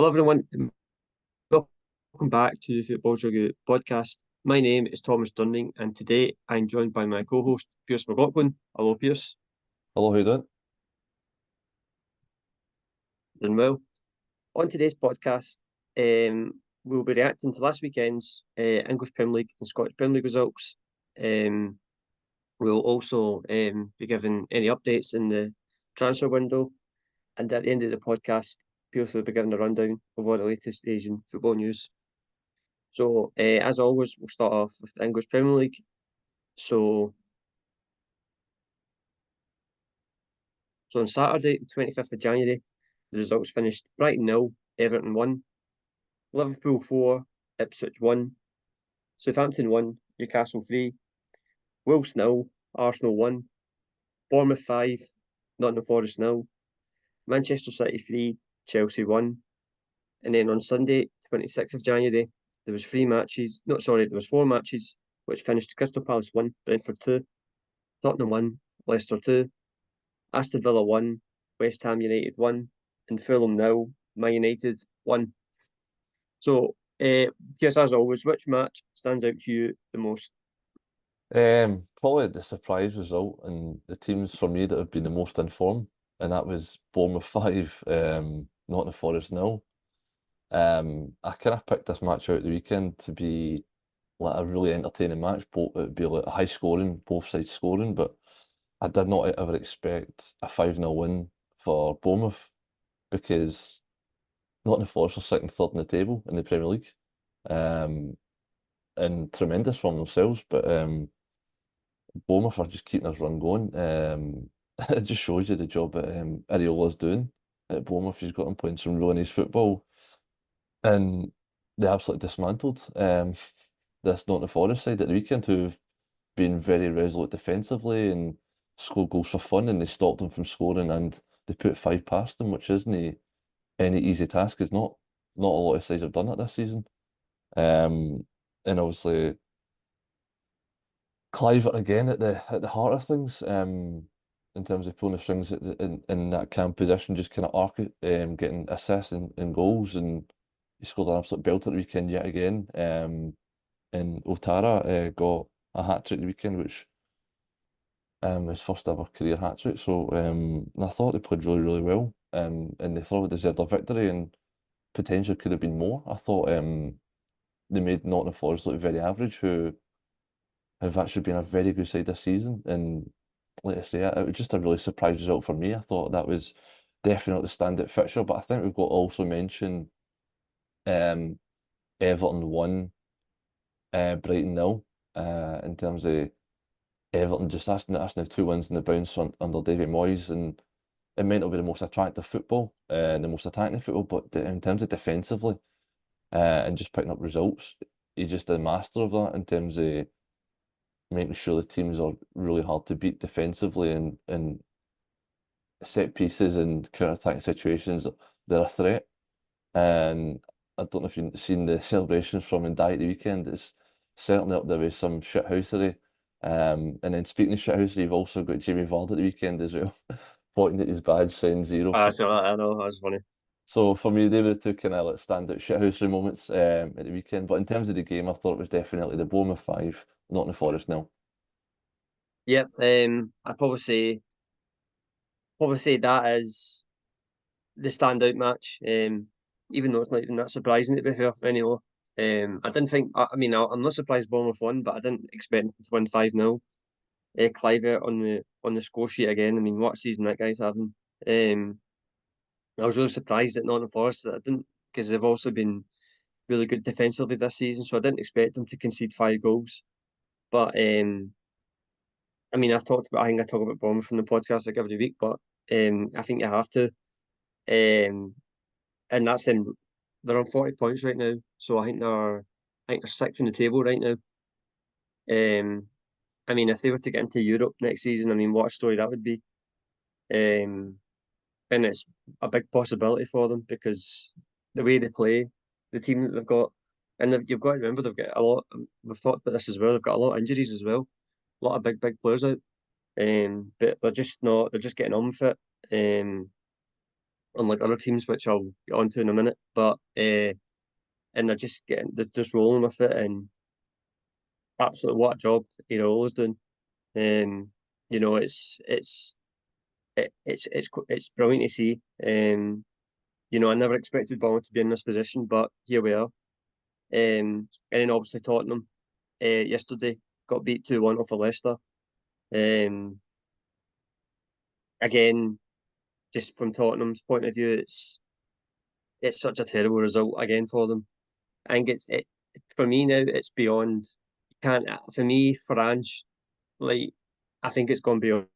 Hello, everyone. and Welcome back to the Football Chuggu Podcast. My name is Thomas Durning, and today I'm joined by my co-host, Pearse McLaughlin. Hello, Pearse. Hello, how you doing? Doing well. On today's podcast, we'll be reacting to last weekend's English Premier League and Scottish Premier League results. We'll also be giving any updates in the transfer window. And at the end of the podcast, Pearse will be giving a rundown of all the latest Asian football news. So, as always, we'll start off with the English Premier League. So on Saturday, 25th of January, the results finished Brighton 0, Everton 1, Liverpool 4, Ipswich 1, Southampton 1, Newcastle 3, Wolves 0, Arsenal 1, Bournemouth 5, Nottingham Forest 0, Manchester City 3, Chelsea 1. And then on Sunday, 26th of January, there was four matches, which finished Crystal Palace 1, Brentford 2, Tottenham 1, Leicester 2, Aston Villa 1, West Ham United 1, and Fulham 0, Man United 1. So, yes, as always, which match stands out to you the most? Probably the surprise result and the teams for me that have been the most informed, and that was Bournemouth 5, Nottingham Forest 0. I kind of picked this match out at the weekend to be like a really entertaining match. It would be like high scoring, both sides scoring, but I did not ever expect a 5-0 win for Bournemouth because Nottingham Forest are sitting third in the table in the Premier League, and tremendous from themselves, but Bournemouth are just keeping us run going. It just shows you the job that Areola's doing at Bournemouth. He's got them playing some really nice football, and they absolutely dismantled this Nottingham Forest side at the weekend, who've been very resolute defensively and scored goals for fun, and they stopped them from scoring, and they put five past them, which isn't any easy task. It's not a lot of sides have done that this season. And obviously Cliver again at the heart of things, in terms of pulling the strings in that cam position, just kind of getting assists and goals, and he scored an absolute belter at the weekend yet again. And Otara got a hat trick the weekend, which his first ever career hat trick. So I thought they played really well, and they thought they deserved a victory, and potentially could have been more. I thought they made Nottingham Forest look very average, who have actually been a very good side this season. And like I say, it was just a really surprise result for me. I thought that was definitely the standout fixture, but I think we've got to also mention Everton 1, Brighton 0, in terms of Everton. Just that's now 2 wins in the bounce under David Moyes, and it might not be the most attractive football, the most attacking football, but in terms of defensively, and just picking up results, he's just a master of that in terms of making sure the teams are really hard to beat defensively, and set pieces and counter-attacking situations, they're a threat. And I don't know if you've seen the celebrations from Ndai at the weekend. It's certainly up there with some shithousery. And then speaking of shithousery, you've also got Jamie Vardy at the weekend as well, pointing at his badge saying 0. I know, that's funny. So for me, they were the two kind of like standout shithousery moments at the weekend. But in terms of the game, I thought it was definitely the Bournemouth 5, Nottingham Forest 0. Yep, I'd probably say that is the standout match. Even though it's not even that surprising to be fair anymore. I didn't think. I'm not surprised Bournemouth won, but I didn't expect them to win 5-0. Cliver on the score sheet again. I mean, what a season that guy's having. I was really surprised at Nottingham Forest that I didn't, because they've also been really good defensively this season, so I didn't expect them to concede 5 goals. But I think I talk about Bournemouth in the podcast like every week, but I think you have to. And that's them. They're on 40 points right now, so I think they're sixth in the table right now. Um, if they were to get into Europe next season, what a story that would be. Um, and it's a big possibility for them because the way they play, the team that they've got, and you've got to remember they've got a lot. We've talked about this as well. They've got a lot of injuries as well, a lot of big players out. But they're just not. They're just getting on with it. unlike other teams, which I'll get onto in a minute. But and they're just rolling with it, and absolutely what a job Iraola's doing. Um, you know, it's brilliant to see. You know, I never expected Bournemouth to be in this position, but here we are. And then obviously Tottenham yesterday got beat 2-1 off of Leicester. Um, again, just from Tottenham's point of view, it's such a terrible result again for them. I think it for me now. It's beyond. You can't for me for Ange. Like I think it's gone beyond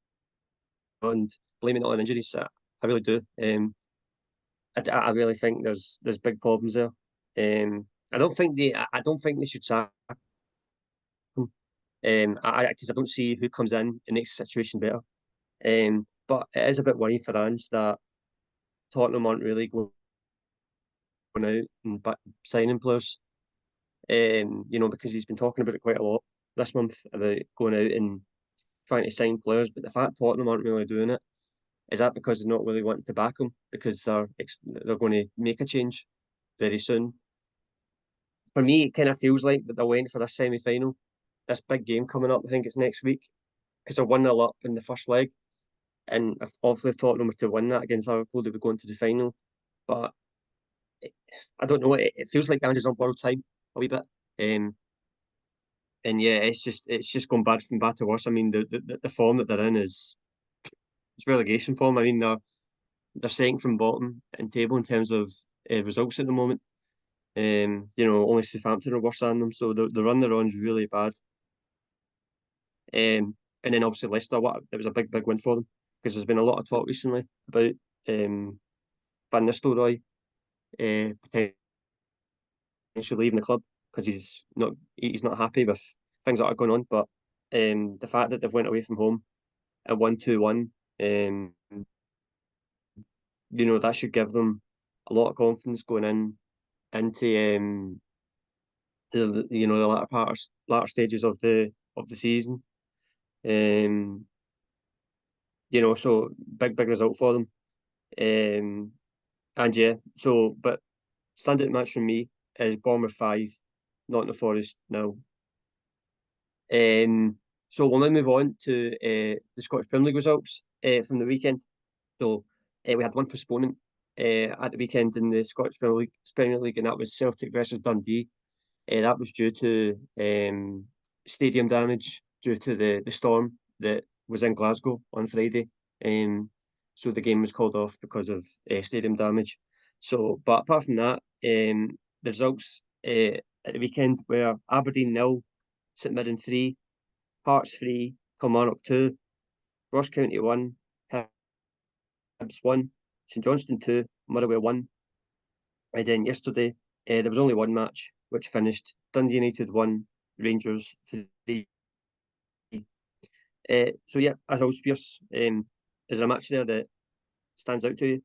blaming it on injuries. I really do. I really think there's big problems there. I don't think they should sack him. Because I don't see who comes in and makes the situation better. But it is a bit worrying for Ange that Tottenham aren't really going out and signing players. You know, because he's been talking about it quite a lot this month about going out and trying to sign players. But the fact Tottenham aren't really doing it, is that because they're not really wanting to back him because they're going to make a change very soon? For me, it kind of feels like that they're waiting for this semi-final, this big game coming up. I think it's next week because they're 1-0 up in the first leg, and if Tottenham were to win that against Liverpool, they would go into the final. But I don't know. It feels like Ange's on borrowed time a wee bit. Um, and yeah, it's just gone bad from bad to worse. I mean, the form that they're in is it's relegation form. I mean, they're second from bottom in table in terms of results at the moment. You know, only Southampton are worse than them, so the run they're on is really bad. And then obviously Leicester, it was a big win for them because there's been a lot of talk recently about Van Nistelrooy potentially leaving the club because he's not happy with things that are going on. But the fact that they've went away from home and won 2-1, you know, that should give them a lot of confidence going into you know the latter stages of the season. Um, you know, so big result for them. Um, and yeah, so but standout match from me is Bournemouth 5, Nottingham Forest 0. So we'll now move on to the Scottish Premier League results from the weekend. So we had one postponement at the weekend in the Scottish Premier League, and that was Celtic versus Dundee. That was due to stadium damage due to the storm that was in Glasgow on Friday. So the game was called off because of stadium damage. So, but apart from that, the results at the weekend were Aberdeen 0, St Mirren 3, Hearts 3, Kilmarnock 2, Ross County 1, Hibs 1, St Johnstone 2, Motherwell 1. And then yesterday, there was only one match, which finished Dundee United 1, Rangers 3. So yeah, as always, Pearse, is there a match there that stands out to you?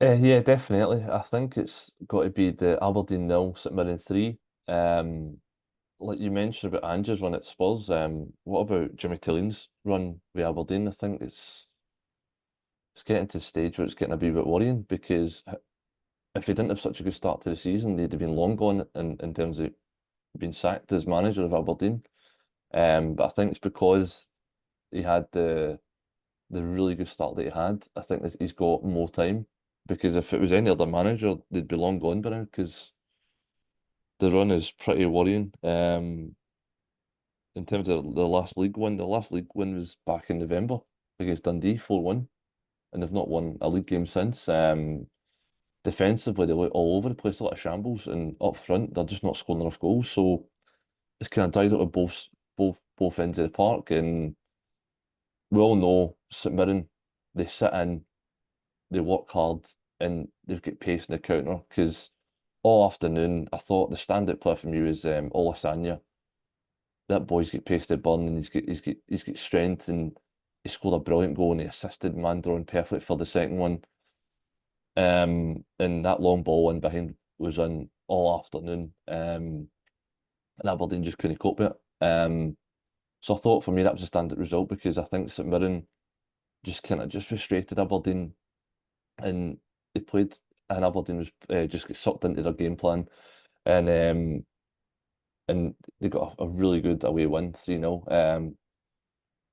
Yeah, definitely. I think it's got to be the Aberdeen 0, St Mirren 3. Like you mentioned about Ange's run at Spurs, what about Jimmy Tillin's run with Aberdeen? I think it's getting to the stage where it's getting a wee bit worrying because if he didn't have such a good start to the season, they'd have been long gone in terms of being sacked as manager of Aberdeen. But I think it's because he had the really good start that he had. I think that he's got more time because if it was any other manager, they'd be long gone by now because the run is pretty worrying. In terms of the last league win was back in November against Dundee, 4-1, and they've not won a league game since. Defensively, they look all over the place, a lot of shambles, and up front, they're just not scoring enough goals. So it's kind of died out of both ends of the park, and we all know St Mirren, they sit in, they work hard, and they've got pace in the counter. Because all afternoon, I thought the standout player for me was Olasanya. That boy's got pace to burn, and he's got strength, and he scored a brilliant goal, and he assisted Mandron perfectly for the second one. And that long ball in behind was in all afternoon. And Aberdeen just couldn't cope with it. So I thought for me that was a standard result because I think St Mirren just kind of just frustrated Aberdeen and they played, and Aberdeen was just got sucked into their game plan, and they got a really good away win, 3-0.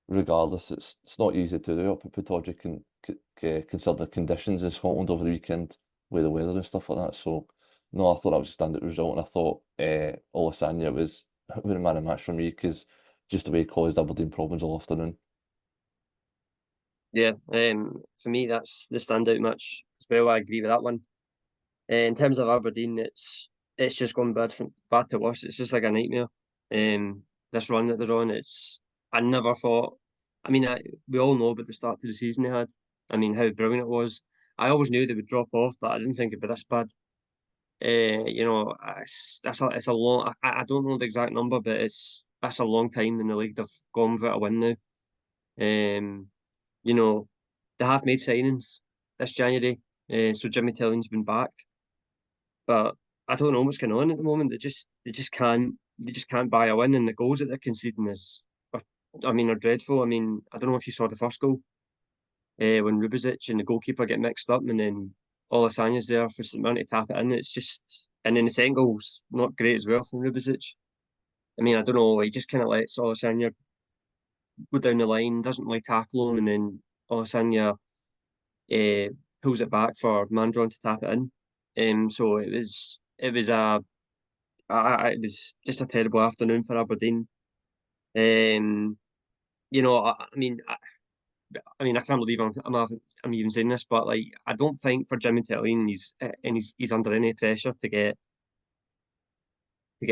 Regardless, it's not easy to do up at Pittodrie, consider the conditions in Scotland over the weekend with the weather and stuff like that. So, no, I thought that was a standout result, and I thought Olasanya was the man of the match for me, because just the way he caused Aberdeen problems all afternoon. Yeah, for me that's the standout match as well. I agree with that one. In terms of Aberdeen, it's just gone bad from bad to worse. It's just like a nightmare. This run that they're on, I never thought. I mean, we all know about the start to the season they had. I mean, how brilliant it was. I always knew they would drop off, but I didn't think it'd be this bad. It's a long. I don't know the exact number, but that's a long time in the league they've gone without a win now. Um, you know, they have made signings this January. So Jimmy Tillin's been back, but I don't know what's going on at the moment. They just can't buy a win, and the goals that they're conceding are dreadful. I mean, I don't know if you saw the first goal, when Rubezic and the goalkeeper get mixed up, and then Olasanya's there for St Mirren to tap it in. It's just, and then the second goal's not great as well from Rubezic. I mean, I don't know. He just kind of lets Olasanya go down the line, doesn't really tackle him, and then Olasanya uh, pulls it back for Mandron to tap it in. So it was just a terrible afternoon for Aberdeen. Um, I mean, I can't believe I'm even saying this, but like, I don't think for Jimmy Thelin, he's under any pressure to get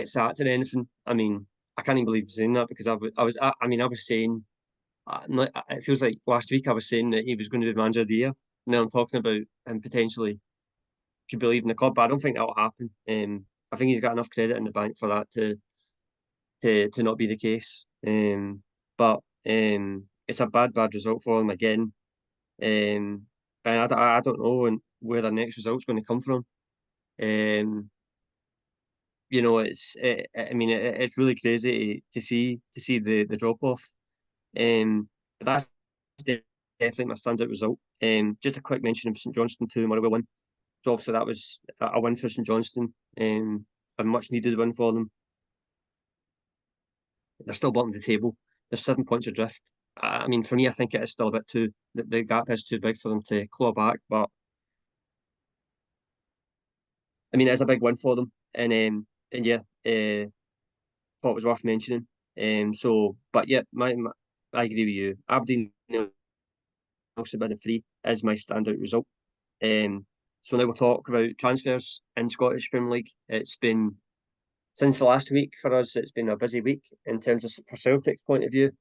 sacked or anything. I mean, I can't even believe saying that, because I was saying, it feels like last week I was saying that he was going to be manager of the year. Now I'm talking about him potentially could be leaving the club, but I don't think that'll happen. I think he's got enough credit in the bank for that to not be the case. But it's a bad result for them again. And I don't know where their next result's going to come from. Um, it's really crazy to see the drop off. But that's definitely my standout result. Just a quick mention of St Johnstone 2, Motherwell 1. So obviously that was a win for St Johnstone. A much needed win for them. They're still bottom of the table. They're 7 points adrift. I mean, for me, I think it is still a bit too. The gap is too big for them to claw back. But I mean, it is a big win for them, and yeah, thought it was worth mentioning. But yeah, I agree with you. Aberdeen also been a free is my standout result. Um, so now we'll talk about transfers in Scottish Premier League. It's been since the last week for us. It's been a busy week in terms of for Celtic's point of view.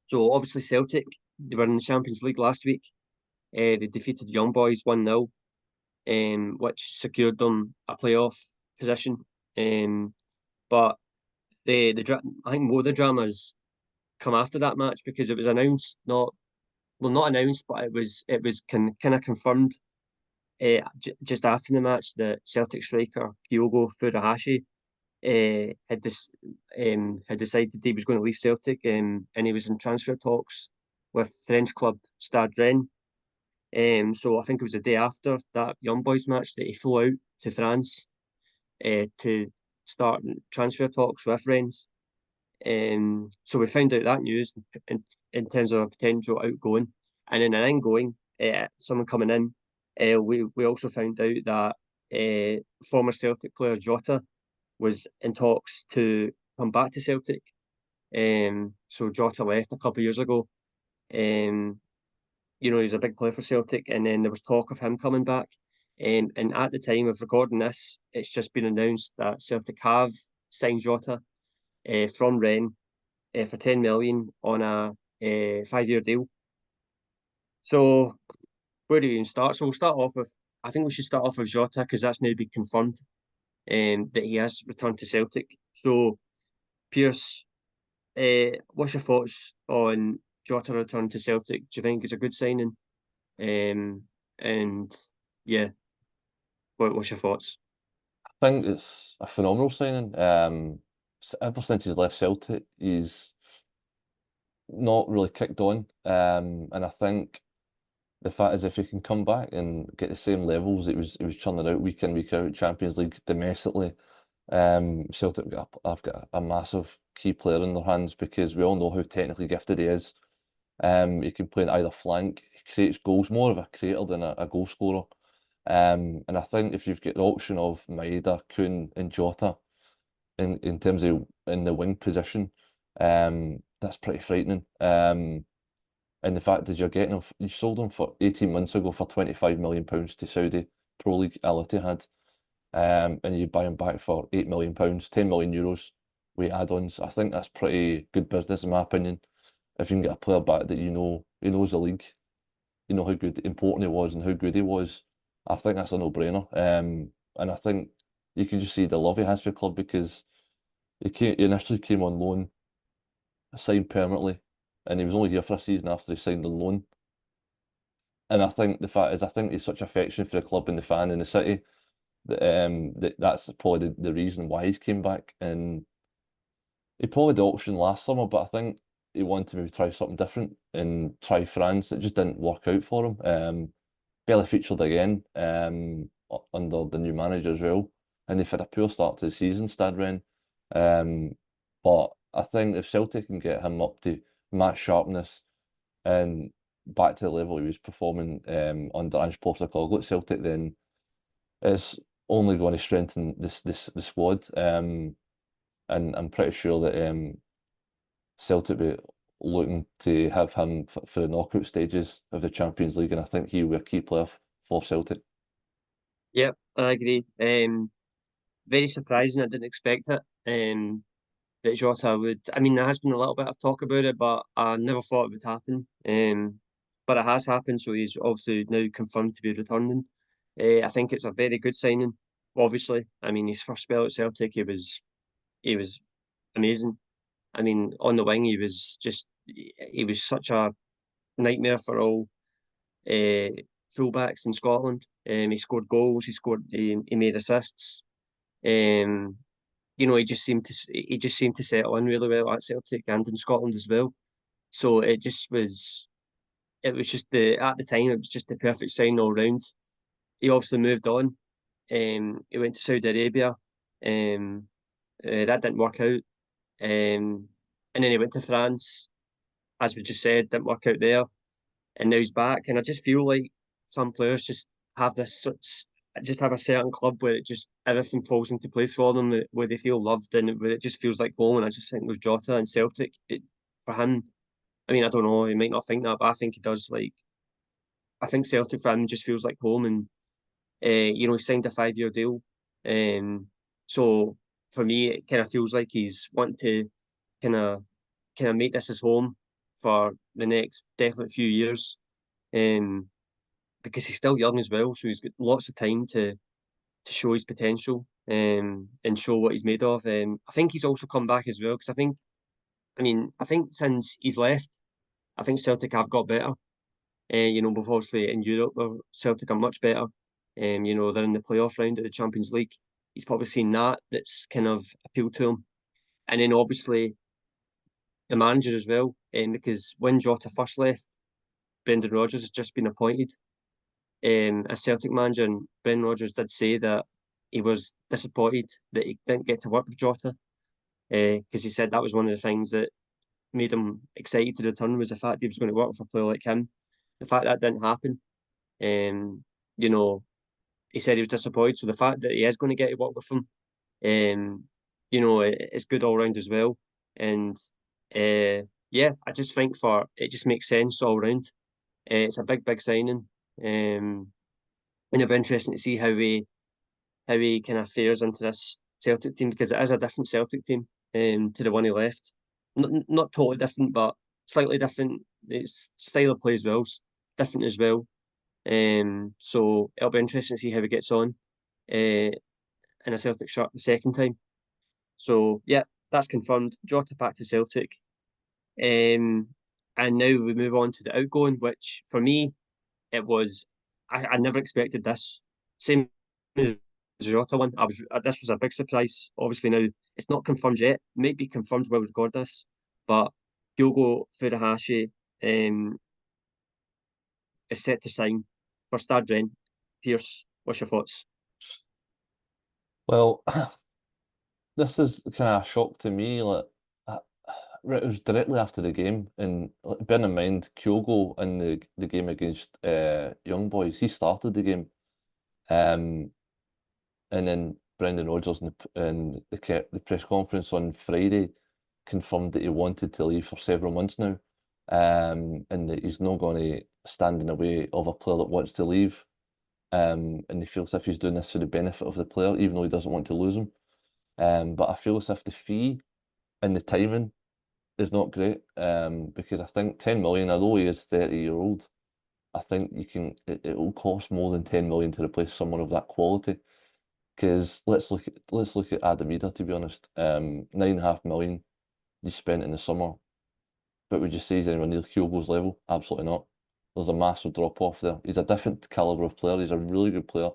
So obviously Celtic, they were in the Champions League last week. They defeated Young Boys 1-0, which secured them a playoff position. But I think more of the dramas come after that match, because it was announced, not announced, but it was kind of confirmed just after the match that Celtic striker Kyogo Furuhashi had decided he was going to leave Celtic, and he was in transfer talks with French club Stade Rennes. So I think it was the day after that Young Boys match that he flew out to France to start transfer talks with Rennes. So we found out that news in terms of a potential outgoing, and in an ingoing, someone coming in. We also found out that former Celtic player Jota was in talks to come back to Celtic. So Jota left a couple of years ago. Um, he's a big player for Celtic, and then there was talk of him coming back. And at the time of recording this, it's just been announced that Celtic have signed Jota from Rennes for 10 million on a 5-year deal. So where do you even start? So we'll start off with, I think we should start off with Jota, because that's now been confirmed that he has returned to Celtic. So Pearse, what's your thoughts on Jota return to Celtic? Do you think it's a good signing? And yeah, what's your thoughts? I think it's a phenomenal signing. Ever since he's left Celtic, he's not really kicked on, and I think the fact is, if he can come back and get the same levels it was churning out week in, week out, Champions League domestically, Celtic have got a massive key player in their hands, because we all know how technically gifted he is. He can play on either flank, he creates goals, more of a creator than a goal scorer. And I think if you've got the option of Maeda, Kuhn and Jota in terms of in the wing position, that's pretty frightening. And the fact that you're getting him, you sold him for 18 months ago for £25 million to Saudi Pro League Al Ittihad, and you buy him back for £8 million, €10 million with add-ons. I think that's pretty good business in my opinion. If you can get a player back that you know he knows the league, you know how good important he was and how good he was, I think that's a no-brainer. And I think you can just see the love he has for the club, because he initially came on loan, signed permanently, and he was only here for a season after he signed on loan. And I think the fact is, I think he's such affection for the club and the fan and the city that that's probably the reason why he's came back. And he probably had the option last summer, but I think he wanted to maybe try something different and try France. It just didn't work out for him. Barely featured again under the new manager as well, and they've had a poor start to the season, Stade Rennes. But I think if Celtic can get him up to match sharpness and back to the level he was performing under Ange Postecoglou at Celtic, then it's only going to strengthen the squad. And I'm pretty sure that Celtic will be looking to have him for the knockout stages of the Champions League, and I think he will be a key player for Celtic. Yep, I agree. Very surprising. I didn't expect it. That Jota would. I mean, there has been a little bit of talk about it, but I never thought it would happen. But it has happened, so he's obviously now confirmed to be returning. I think it's a very good signing. Obviously, I mean, his first spell at Celtic, he was amazing. I mean, on the wing, he was such a nightmare for all uh, fullbacks in Scotland. He scored goals, he made assists. Um, he just seemed to settle in really well at Celtic and in Scotland as well. So it was just at the time it was just the perfect sign all round. He obviously moved on. He went to Saudi Arabia. That didn't work out. And then he went to France, as we just said, didn't work out there. And now he's back. And I just feel like some players just have just have a certain club where it just everything falls into place for them, where they feel loved and where it just feels like home. And I just think with Jota and Celtic, for him, I mean, I don't know, he might not think that, but I think he does. Like, I think Celtic for him just feels like home, and he signed a 5-year deal. Um, so for me, it kind of feels like he's wanting to kind of make this his home for the next definite few years. Um, because he's still young as well, so he's got lots of time to show his potential and show what he's made of. I think he's also come back as well because I think since he's left, I think Celtic have got better. Both obviously in Europe, where Celtic are much better. They're in the playoff round of the Champions League. He's probably seen that's kind of appealed to him, and then obviously the manager as well. Because when Jota first left, Brendan Rodgers has just been appointed as Celtic manager, and Brendan Rodgers did say that he was disappointed that he didn't get to work with Jota, because he said that was one of the things that made him excited to return, was the fact he was going to work with a player like him. The fact that didn't happen, um, you know, he said he was disappointed. So the fact that he is going to get to work with him, it's good all round as well. And yeah, I just think for it just makes sense all round. It's a big signing, and it'll be interesting to see how he kind of fares into this Celtic team, because it is a different Celtic team to the one he left. Not totally different, but slightly different. Its style of play as well, different as well. So it'll be interesting to see how he gets on in a Celtic shirt the second time. So yeah, that's confirmed. Jota back to Celtic. Um, and now we move on to the outgoing, which for me it was I never expected this. Same as the Jota one. This was a big surprise. Obviously now it's not confirmed yet. Might be confirmed while we record this, but Kyogo Furuhashi is set to sign for Stade Rennes. Pearse, what's your thoughts? Well, this is kind of a shock to me. Like, it was directly after the game, and bearing in mind, Kyogo in the game against Young Boys, he started the game, um, and then Brendan Rodgers in the press conference on Friday confirmed that he wanted to leave for several months now, and that he's not going to stand in the way of a player that wants to leave, and he feels as if he's doing this for the benefit of the player, even though he doesn't want to lose him. But I feel as if the fee and the timing is not great, because I think 10 million, although he is 30-year-old, I think it will cost more than 10 million to replace someone of that quality. Because let's look at Adamida, to be honest. 9.5 million you spent in the summer, but would you say he's anywhere near Kyogo's level? Absolutely not. There's a massive drop off there. He's a different caliber of player. He's a really good player,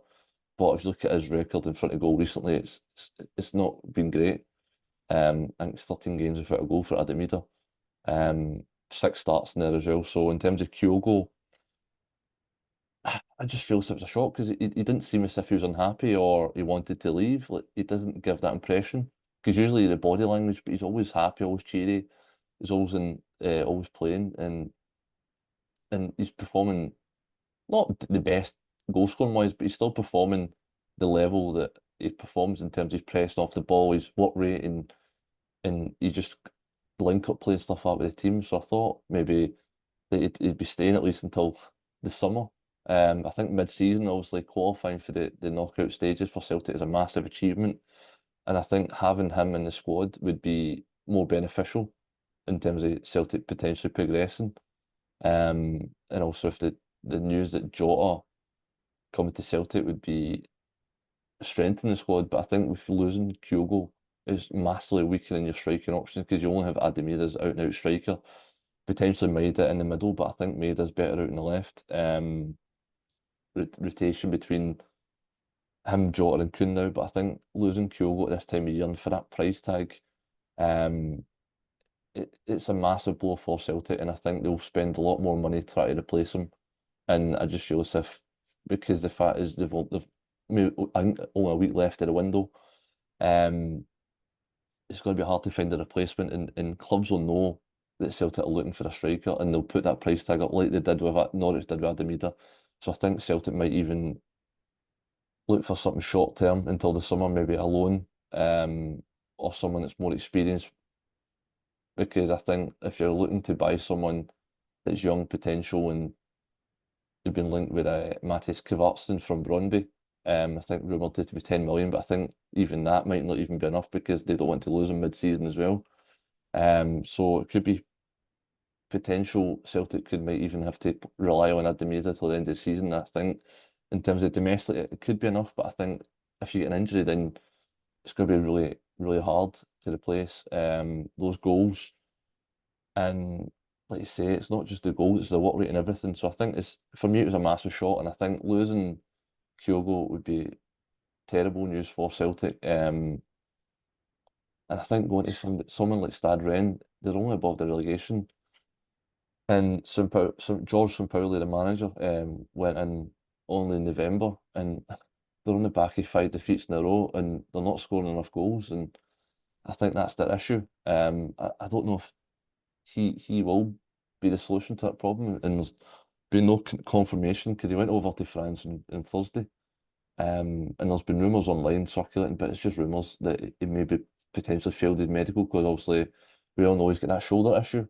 but if you look at his record in front of goal recently, it's not been great. I think it's 13 games without a goal for Adamida. 6 starts in there as well. So in terms of Kyogo, I just feel such a shock because he didn't seem as if he was unhappy or he wanted to leave. Like, he doesn't give that impression. Because usually the body language, but he's always happy, always cheery. He's always playing, and he's performing not the best goal scoring wise, but he's still performing the level that he performs in terms of his pressing off the ball, his work rate, and he just link up play and stuff like that with the team. So I thought maybe that he'd be staying at least until the summer. I think mid-season, obviously qualifying for the knockout stages for Celtic is a massive achievement, and I think having him in the squad would be more beneficial in terms of Celtic potentially progressing. And also if the news that Jota coming to Celtic would be strengthening the squad, but I think with losing Kyogo is massively weakening your striking options because you only have Adamir as out and out striker, potentially Maeda in the middle, but I think Maeda's better out on the left. Rotation between him, Jota, and Kuhn now, but I think losing Kyogo at this time of year and for that price tag, um, it's a massive blow for Celtic, and I think they'll spend a lot more money trying to replace him. And I just feel as if, because the fact is they've I think only a week left of the window, um, it's going to be hard to find a replacement, and clubs will know that Celtic are looking for a striker, and they'll put that price tag up like they did with Norwich did with Adamida. So I think Celtic might even look for something short term until the summer, maybe a loan, or someone that's more experienced. Because I think if you're looking to buy someone that's young potential, and they've been linked with Mattis Kvartsen from Brøndby, I think rumoured to be 10 million, but I think even that might not even be enough because they don't want to lose him mid-season as well. So it could be potential Celtic might even have to rely on Adamida till the end of the season. I think in terms of domestic, it could be enough, but I think if you get an injury, then it's going to be really, really hard to replace those goals. And like you say, it's not just the goals, it's the work rate and everything. So I think for me, it was a massive shot, and I think losing Kyogo would be terrible news for Celtic. And I think going to someone like Stade Rennes, they're only above the relegation. And George Sampaoli, the manager, went in only in November, and they're on the back of 5 defeats in a row, and they're not scoring enough goals. And I think that's their issue. I don't know if he will be the solution to that problem, and there's been no confirmation because he went over to France on Thursday. And there's been rumours online circulating, but it's just rumours that he maybe potentially failed his medical because obviously we all know he's got that shoulder issue,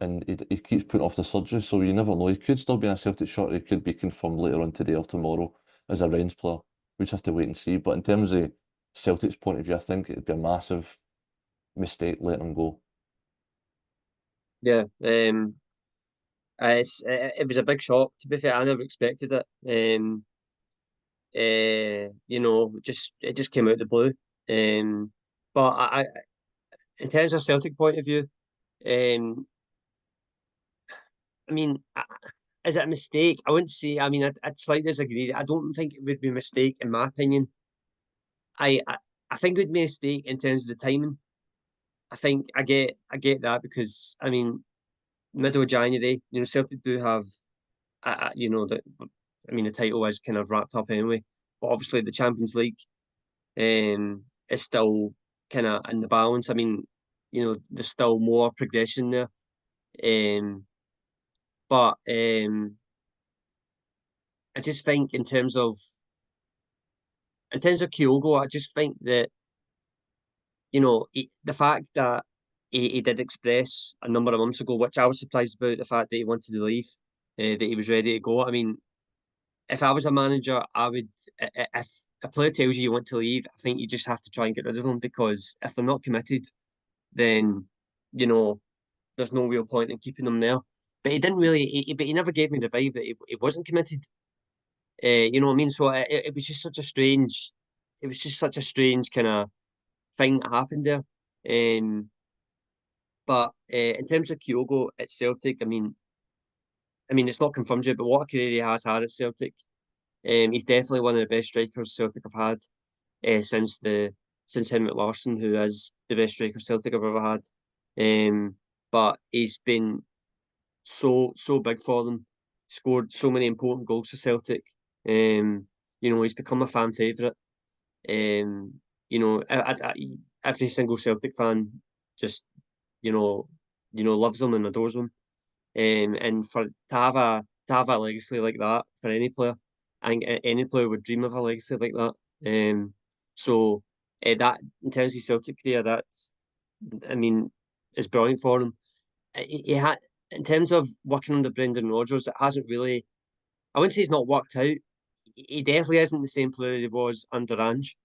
and he keeps putting off the surgery, so you never know. He could still be in a Celtic shirt, he could be confirmed later on today or tomorrow as a Rennes player. We just have to wait and see. But in terms of Celtic's point of view, I think it'd be a massive mistake letting him go. Yeah, it was a big shock. To be fair, I never expected it. It just came out of the blue. But in terms of Celtic point of view, um, I mean, is it a mistake? I wouldn't say. I mean, I'd slightly disagree. I don't think it would be a mistake, in my opinion. I think it would be a mistake in terms of the timing. I think I get that because I mean, middle of January, Celtic do have you know, that I mean, the title is kind of wrapped up anyway. But obviously, the Champions League is still kind of in the balance. I mean, you know, there's still more progression there. But I just think in terms of Kyogo, I just think that you know the fact that he did express a number of months ago, which I was surprised about, the fact that he wanted to leave, that he was ready to go. I mean, if I was a manager, I would if a player tells you you want to leave, I think you just have to try and get rid of them because if they're not committed, then you know there's no real point in keeping them there. But he didn't really, but he never gave me the vibe that he wasn't committed. You know what I mean? So it was just such a strange, it was just such a strange kind of thing that happened there. But in terms of Kyogo at Celtic, I mean it's not confirmed yet, but what a career he has had at Celtic. He's definitely one of the best strikers Celtic have had since him McLaughlin, who is the best striker Celtic have ever had. But he's been so big for them, scored so many important goals for Celtic. You know, he's become a fan favourite. You know, every single Celtic fan just you know loves him and adores him. And for to have a legacy like that for any player, I think any player would dream of a legacy like that. So that in terms of Celtic career, that's I mean, is brilliant for him. He had in terms of working under Brendan Rodgers, it hasn't really. I wouldn't say it's not worked out. He definitely isn't the same player he was under Ange.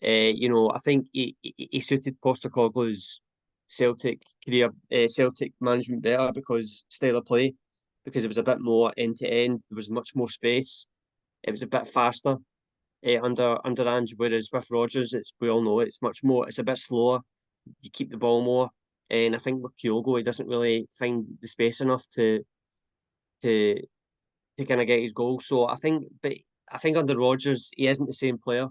You know, I think he suited Postecoglou's Celtic career, Celtic management better because style of play, because it was a bit more end to end. There was much more space. It was a bit faster under Ange, whereas with Rodgers, it's we all know it's much more. It's a bit slower. You keep the ball more, and I think with Kyogo, he doesn't really find the space enough to to kind of get his goal. So I think under Rodgers, he isn't the same player.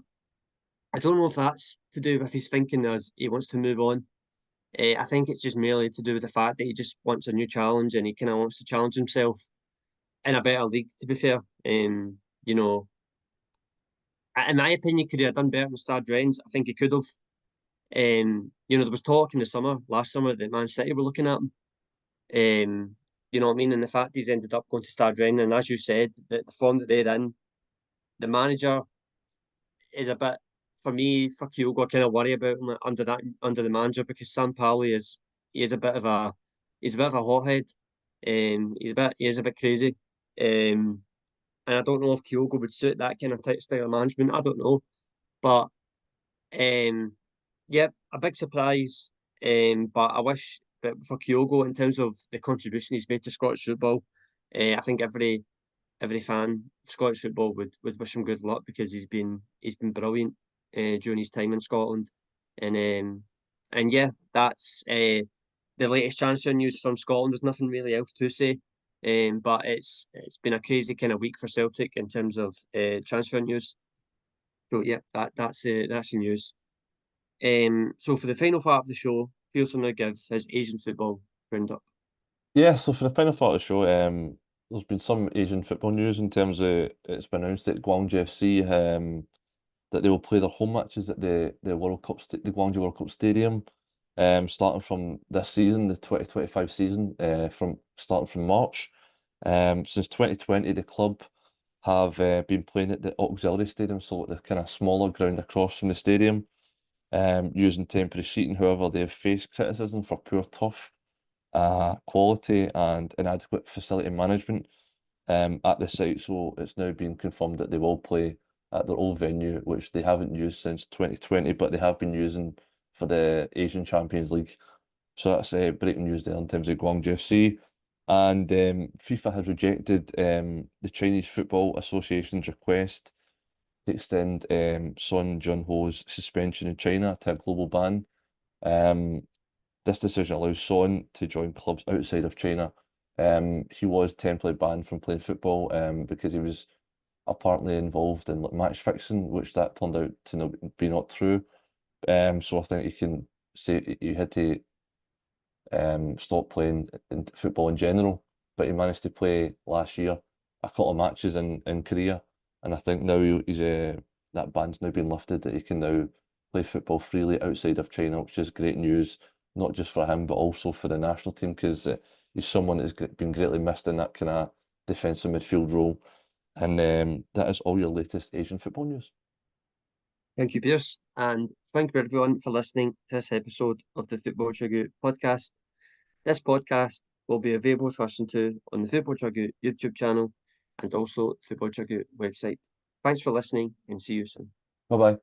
I don't know if that's to do with his thinking as he wants to move on. I think it's just merely to do with the fact that he just wants a new challenge and he kind of wants to challenge himself in a better league. To be fair, you know, in my opinion, could he have done better in Stade Rennes? I think he could have. You know, there was talk in the last summer, that Man City were looking at him. You know what I mean? And the fact he's ended up going to Stade Rennes, and as you said, the form that they're in, the manager is a bit for me for Kyogo. I kind of worry about him under the manager because Sam Powley is he is a bit of a he's a bit of a hothead. He is a bit crazy. And I don't know if Kyogo would suit that kind of type style of management. I don't know, but um, yeah, a big surprise. But I wish that for Kyogo in terms of the contribution he's made to Scottish football, I think every fan of Scottish football would wish him good luck because he's been brilliant during his time in Scotland, and yeah, that's the latest transfer news from Scotland. There's nothing really else to say, but it's been a crazy kind of week for Celtic in terms of transfer news. So yeah, that's the news. So for the final part of the show, Pearse will now give his Asian football roundup. Yeah, so for the final part of the show, there's been some Asian football news in terms of it's been announced that Guangzhou FC that they will play their home matches at the the Guangzhou World Cup Stadium, starting from this season, the 2025 season, from starting from March. Since 2020, the club have been playing at the auxiliary stadium, so the kind of smaller ground across from the stadium, using temporary seating. However, they have faced criticism for poor turf quality and inadequate facility management at the site. So it's now been confirmed that they will play at their old venue, which they haven't used since 2020, but they have been using for the Asian Champions League. So that's breaking news there in terms of Guangzhou FC. And FIFA has rejected the Chinese Football Association's request to extend Son Jun-Ho's suspension in China to a global ban. Um, this decision allows Son to join clubs outside of China. He was temporarily banned from playing football because he was apparently involved in like, match fixing, which that turned out to be not true. So I think you can say he had to stop playing in football in general, but he managed to play last year a couple of matches in Korea, and I think now he's that ban's now been lifted, that he can now play football freely outside of China, which is great news, not just for him but also for the national team, because he's someone that's been greatly missed in that kind of defensive midfield role. And that is all your latest Asian football news. Thank you, Pearse, and thank you everyone for listening to this episode of the Football Chuggu Podcast. This podcast will be available to listen to on the Football Chuggu YouTube channel and also Football Chuggu website. Thanks for listening and see you soon. Bye-bye.